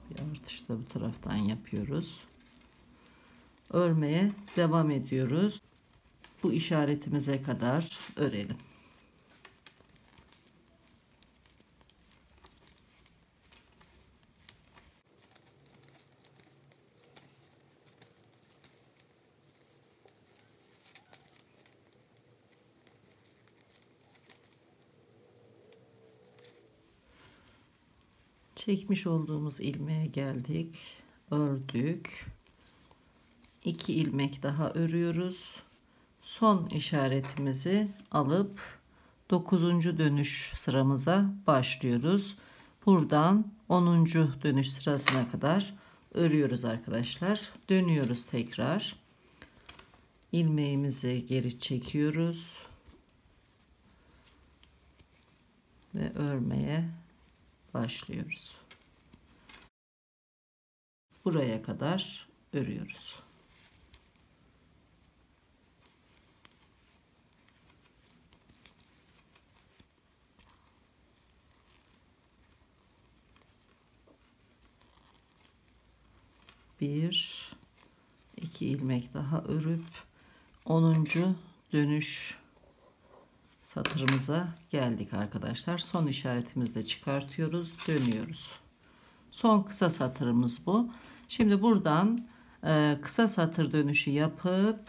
Bir artış da bu taraftan yapıyoruz. Örmeye devam ediyoruz. Bu işaretimize kadar örelim. Çekmiş olduğumuz ilmeğe geldik. Ördük. 2 ilmek daha örüyoruz. Son işaretimizi alıp 9. dönüş sıramıza başlıyoruz. Buradan 10. dönüş sırasına kadar örüyoruz arkadaşlar. Dönüyoruz tekrar. İlmeğimizi geri çekiyoruz. Ve örmeye başlıyoruz. Buraya kadar örüyoruz. Bir, iki ilmek daha örüp 10. dönüş satırımıza geldik arkadaşlar. Son işaretimizi de çıkartıyoruz, dönüyoruz. Son kısa satırımız bu. Şimdi buradan kısa satır dönüşü yapıp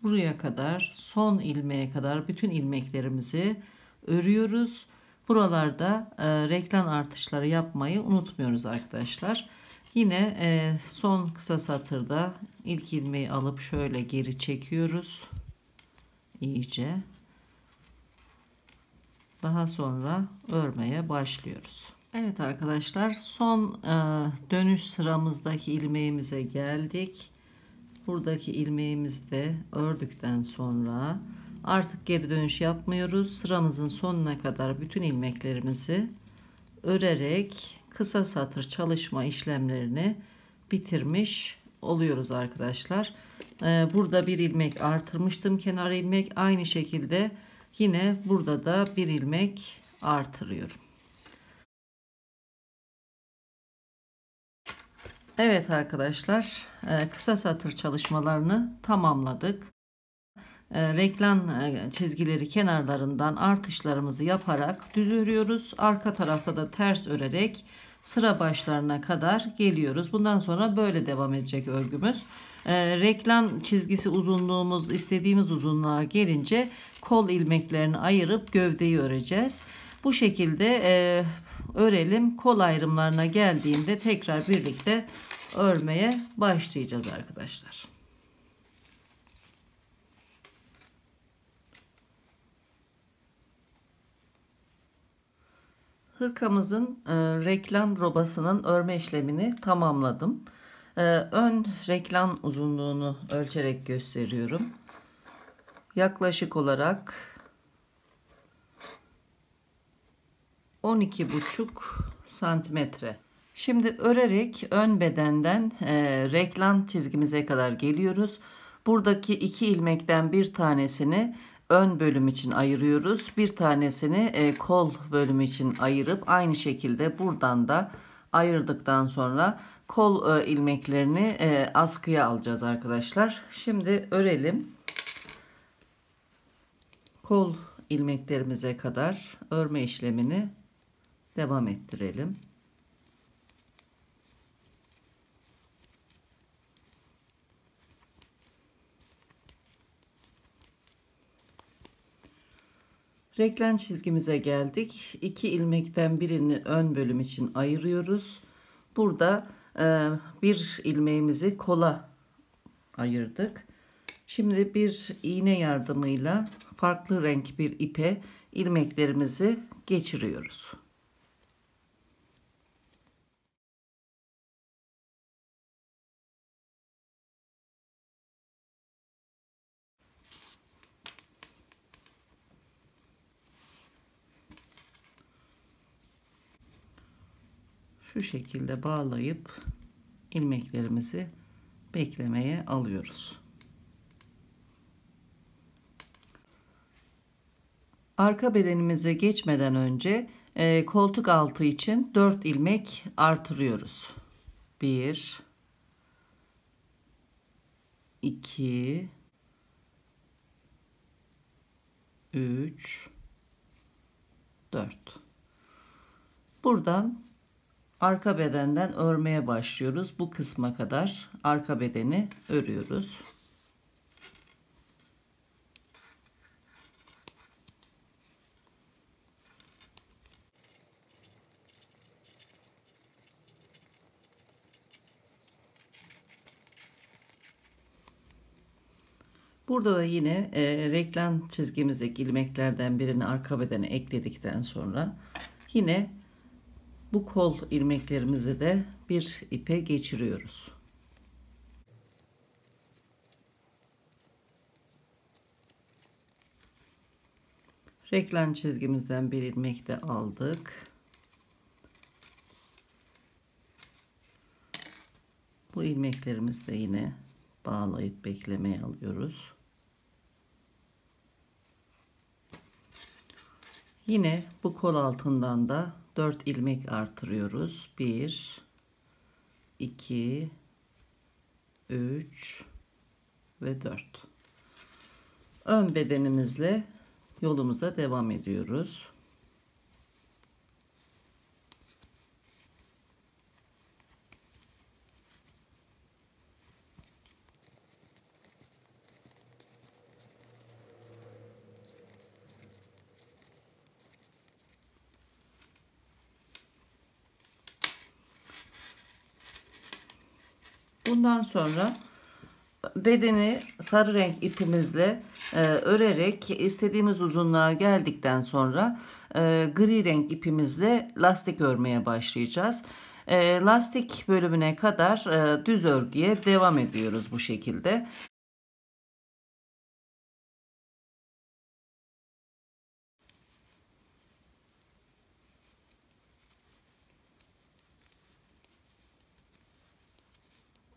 buraya kadar, son ilmeğe kadar bütün ilmeklerimizi örüyoruz. Buralarda reklam artışları yapmayı unutmuyoruz arkadaşlar. Yine son kısa satırda ilk ilmeği alıp şöyle geri çekiyoruz iyice. Daha sonra örmeye başlıyoruz. Evet arkadaşlar, son dönüş sıramızdaki ilmeğimize geldik. Buradaki ilmeğimizi de ördükten sonra artık geri dönüş yapmıyoruz. Sıramızın sonuna kadar bütün ilmeklerimizi örerek kısa satır çalışma işlemlerini bitirmiş oluyoruz arkadaşlar. Burada bir ilmek artırmıştım, kenar ilmek. Aynı şekilde yine burada da bir ilmek artırıyorum. Evet arkadaşlar, kısa satır çalışmalarını tamamladık. Reklam çizgileri kenarlarından artışlarımızı yaparak düz örüyoruz. Arka tarafta da ters örerek sıra başlarına kadar geliyoruz. Bundan sonra böyle devam edecek örgümüz. Reklam çizgisi uzunluğumuz istediğimiz uzunluğa gelince kol ilmeklerini ayırıp gövdeyi öreceğiz. Bu şekilde örelim. Kol ayrımlarına geldiğinde tekrar birlikte örmeye başlayacağız arkadaşlar. Hırkamızın reklam robasının örme işlemini tamamladım. Ön reklam uzunluğunu ölçerek gösteriyorum. Yaklaşık olarak 12,5 santimetre. Şimdi örerek ön bedenden reklam çizgimize kadar geliyoruz. Buradaki 2 ilmekten bir tanesini ön bölüm için ayırıyoruz. Bir tanesini kol bölümü için ayırıp aynı şekilde buradan da ayırdıktan sonra kol ilmeklerini askıya alacağız arkadaşlar. Şimdi örelim. Kol ilmeklerimize kadar örme işlemini devam ettirelim. Reklam çizgimize geldik. 2 ilmekten birini ön bölüm için ayırıyoruz. Burada bir ilmeğimizi kola ayırdık. Şimdi bir iğne yardımıyla farklı renk bir ipe ilmeklerimizi geçiriyoruz. Şu şekilde bağlayıp ilmeklerimizi beklemeye alıyoruz. Arka bedenimize geçmeden önce koltuk altı için 4 ilmek artırıyoruz. 1 2 3 4. Buradan arka bedenden örmeye başlıyoruz. Bu kısma kadar arka bedeni örüyoruz. Burada da yine reklam çizgimizdeki ilmeklerden birini arka bedene ekledikten sonra yine bu kol ilmeklerimizi de bir ipe geçiriyoruz. Reklam çizgimizden bir ilmek de aldık. Bu ilmeklerimizi de yine bağlayıp beklemeye alıyoruz. Yine bu kol altından da 4 ilmek artırıyoruz. 1 2 3 ve 4. Ön bedenimizle yolumuza devam ediyoruz. Bundan sonra bedeni sarı renk ipimizle örerek istediğimiz uzunluğa geldikten sonra gri renk ipimizle lastik örmeye başlayacağız. Lastik bölümüne kadar düz örgüye devam ediyoruz bu şekilde.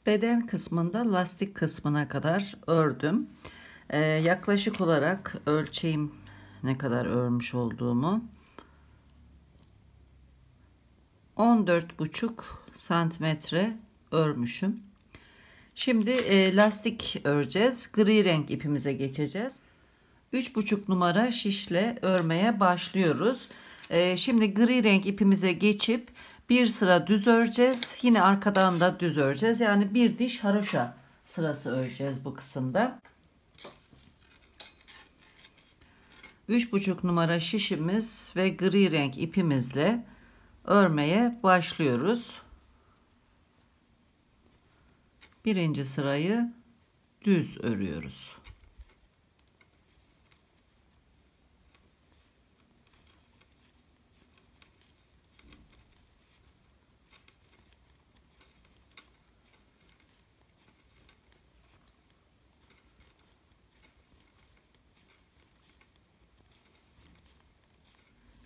Beden kısmında lastik kısmına kadar ördüm. Yaklaşık olarak ölçeyim ne kadar örmüş olduğumu. 14,5 santimetre örmüşüm. Şimdi lastik öreceğiz. Gri renk ipimize geçeceğiz. 3,5 numara şişle örmeye başlıyoruz. Şimdi gri renk ipimize geçip bir sıra düz öreceğiz. Yine arkadan da düz öreceğiz. Yani bir diş haroşa sırası öreceğiz bu kısımda. 3,5 numara şişimiz ve gri renk ipimizle örmeye başlıyoruz. Birinci sırayı düz örüyoruz.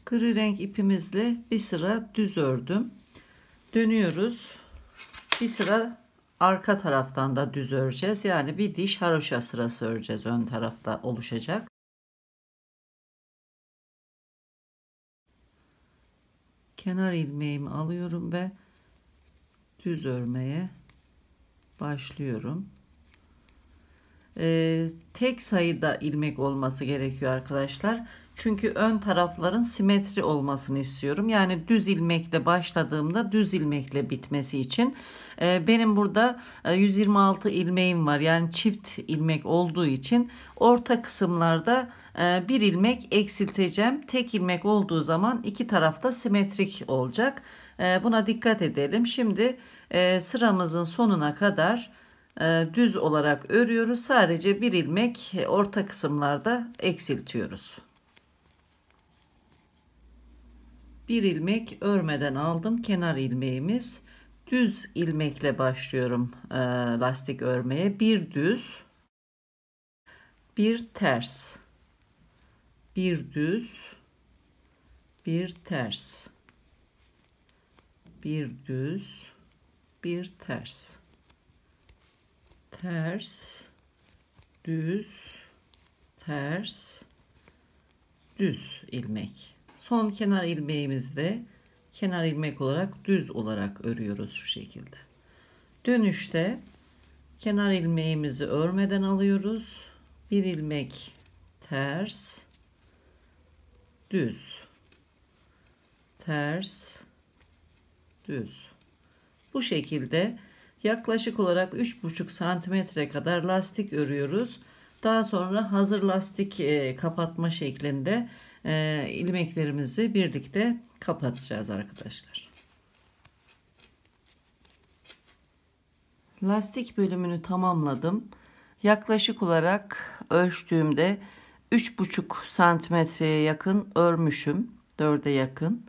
Gri renk ipimizle bir sıra düz ördüm. Dönüyoruz. Bir sıra arka taraftan da düz öreceğiz. Yani bir diş haroşa sırası öreceğiz. Ön tarafta oluşacak. Kenar ilmeğimi alıyorum ve düz örmeye başlıyorum. Tek sayıda ilmek olması gerekiyor arkadaşlar. Çünkü ön tarafların simetri olmasını istiyorum. Yani düz ilmekle başladığımda düz ilmekle bitmesi için. Benim burada 126 ilmeğim var. Yani çift ilmek olduğu için orta kısımlarda bir ilmek eksilteceğim. Tek ilmek olduğu zaman iki tarafta simetrik olacak. Buna dikkat edelim. Şimdi sıramızın sonuna kadar düz olarak örüyoruz. Sadece bir ilmek orta kısımlarda eksiltiyoruz. Bir ilmek örmeden aldım. Kenar ilmeğimiz. Düz ilmekle başlıyorum lastik örmeye. Bir düz, bir ters, bir düz, bir ters, bir düz, bir ters, ters, düz, ters, düz ilmek. Son kenar ilmeğimizde kenar ilmek olarak düz olarak örüyoruz şu şekilde. Dönüşte kenar ilmeğimizi örmeden alıyoruz. Bir ilmek ters, düz, ters, düz. Bu şekilde yaklaşık olarak 3,5 santimetre kadar lastik örüyoruz. Daha sonra hazır lastik kapatma şeklinde ilmeklerimizi birlikte kapatacağız arkadaşlar. Lastik bölümünü tamamladım. Yaklaşık olarak ölçtüğümde 3,5 santimetreye yakın örmüşüm. 4'e yakın.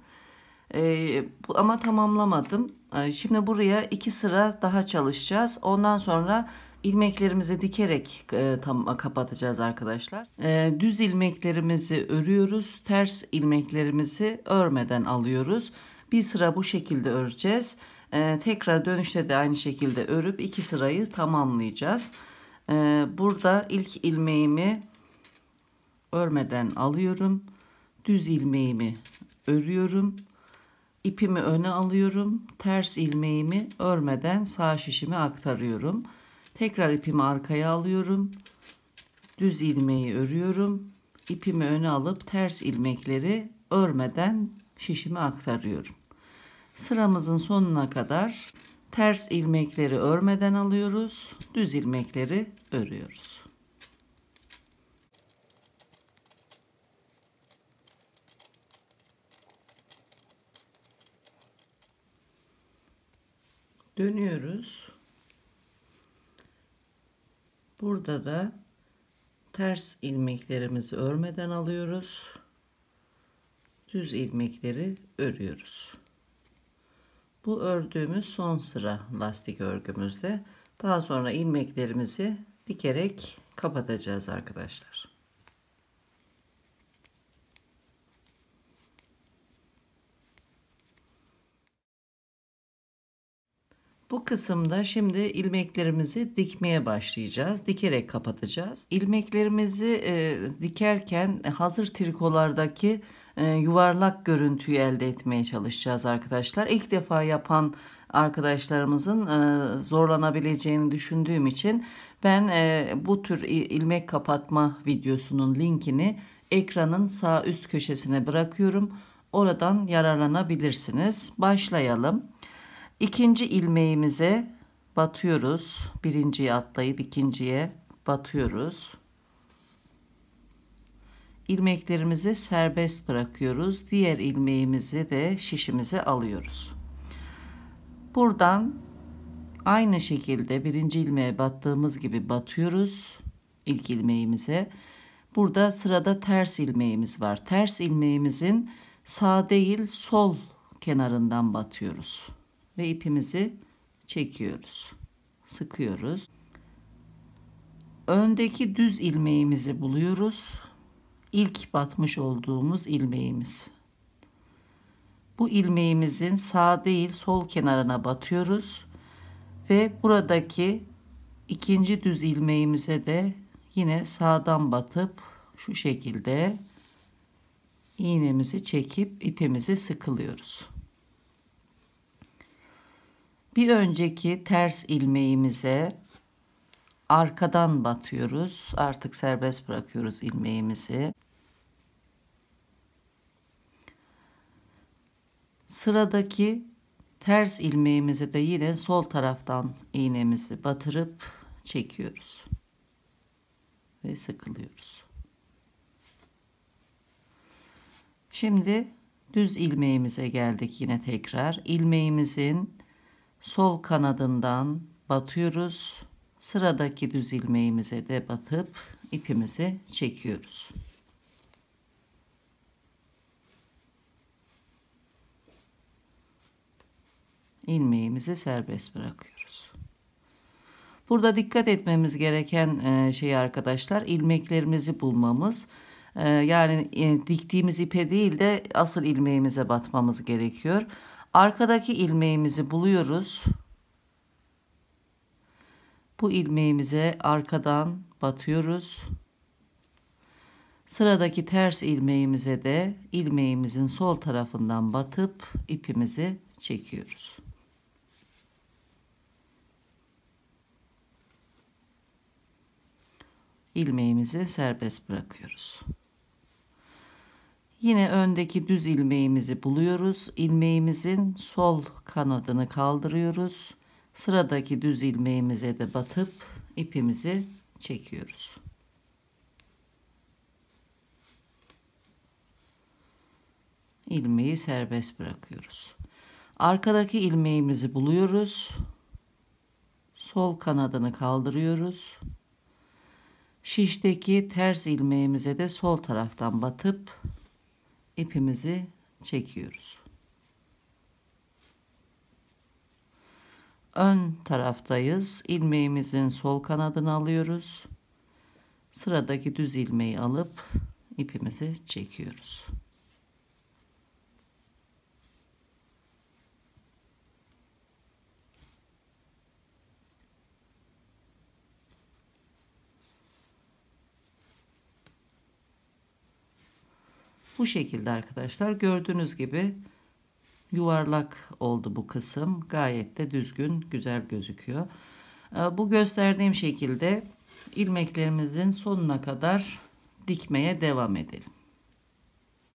Ama tamamlamadım. Şimdi buraya 2 sıra daha çalışacağız. Ondan sonra ilmeklerimizi dikerek kapatacağız arkadaşlar. Düz ilmeklerimizi örüyoruz. Ters ilmeklerimizi örmeden alıyoruz. Bir sıra bu şekilde öreceğiz. Tekrar dönüşte de aynı şekilde örüp 2 sırayı tamamlayacağız. Burada ilk ilmeğimi örmeden alıyorum. Düz ilmeğimi örüyorum. İpimi öne alıyorum. Ters ilmeğimi örmeden sağ şişime aktarıyorum. Tekrar ipimi arkaya alıyorum. Düz ilmeği örüyorum. İpimi öne alıp ters ilmekleri örmeden şişime aktarıyorum. Sıramızın sonuna kadar ters ilmekleri örmeden alıyoruz. Düz ilmekleri örüyoruz. Dönüyoruz. Burada da ters ilmeklerimizi örmeden alıyoruz. Düz ilmekleri örüyoruz. Bu ördüğümüz son sıra lastik örgümüzde. Daha sonra ilmeklerimizi dikerek kapatacağız arkadaşlar. Bu kısımda şimdi ilmeklerimizi dikmeye başlayacağız. Dikerek kapatacağız. İlmeklerimizi dikerken hazır trikolardaki yuvarlak görüntüyü elde etmeye çalışacağız arkadaşlar. İlk defa yapan arkadaşlarımızın zorlanabileceğini düşündüğüm için ben bu tür ilmek kapatma videosunun linkini ekranın sağ üst köşesine bırakıyorum. Oradan yararlanabilirsiniz. Başlayalım. İkinci ilmeğimize batıyoruz. Birinciyi atlayıp ikinciye batıyoruz. İlmeklerimizi serbest bırakıyoruz. Diğer ilmeğimizi de şişimize alıyoruz. Buradan aynı şekilde birinci ilmeğe battığımız gibi batıyoruz. İlk ilmeğimize. Burada sırada ters ilmeğimiz var. Ters ilmeğimizin sağ değil sol kenarından batıyoruz. Ve ipimizi çekiyoruz. Sıkıyoruz. Öndeki düz ilmeğimizi buluyoruz. İlk batmış olduğumuz ilmeğimiz. Bu ilmeğimizin sağ değil sol kenarına batıyoruz. Ve buradaki ikinci düz ilmeğimize de yine sağdan batıp şu şekilde iğnemizi çekip ipimizi sıkılıyoruz. Bir önceki ters ilmeğimize arkadan batıyoruz. Artık serbest bırakıyoruz ilmeğimizi. Sıradaki ters ilmeğimize de yine sol taraftan iğnemizi batırıp çekiyoruz. Ve sıkılıyoruz. Şimdi düz ilmeğimize geldik yine tekrar. İlmeğimizin sol kanadından batıyoruz. Sıradaki düz ilmeğimize de batıp ipimizi çekiyoruz. İlmeğimizi serbest bırakıyoruz. Burada dikkat etmemiz gereken şey arkadaşlar, ilmeklerimizi bulmamız. Yani diktiğimiz ipe değil de asıl ilmeğimize batmamız gerekiyor. Arkadaki ilmeğimizi buluyoruz. Bu ilmeğimize arkadan batıyoruz. Sıradaki ters ilmeğimize de ilmeğimizin sol tarafından batıp ipimizi çekiyoruz. İlmeğimizi serbest bırakıyoruz. Yine öndeki düz ilmeğimizi buluyoruz. İlmeğimizin sol kanadını kaldırıyoruz. Sıradaki düz ilmeğimize de batıp ipimizi çekiyoruz. İlmeği serbest bırakıyoruz. Arkadaki ilmeğimizi buluyoruz. Sol kanadını kaldırıyoruz. Şişteki ters ilmeğimize de sol taraftan batıp ipimizi çekiyoruz. Ön taraftayız. İlmeğimizin sol kanadını alıyoruz. Sıradaki düz ilmeği alıp ipimizi çekiyoruz. Bu şekilde arkadaşlar, gördüğünüz gibi yuvarlak oldu bu kısım. Gayet de düzgün, güzel gözüküyor. Bu gösterdiğim şekilde ilmeklerimizin sonuna kadar dikmeye devam edelim.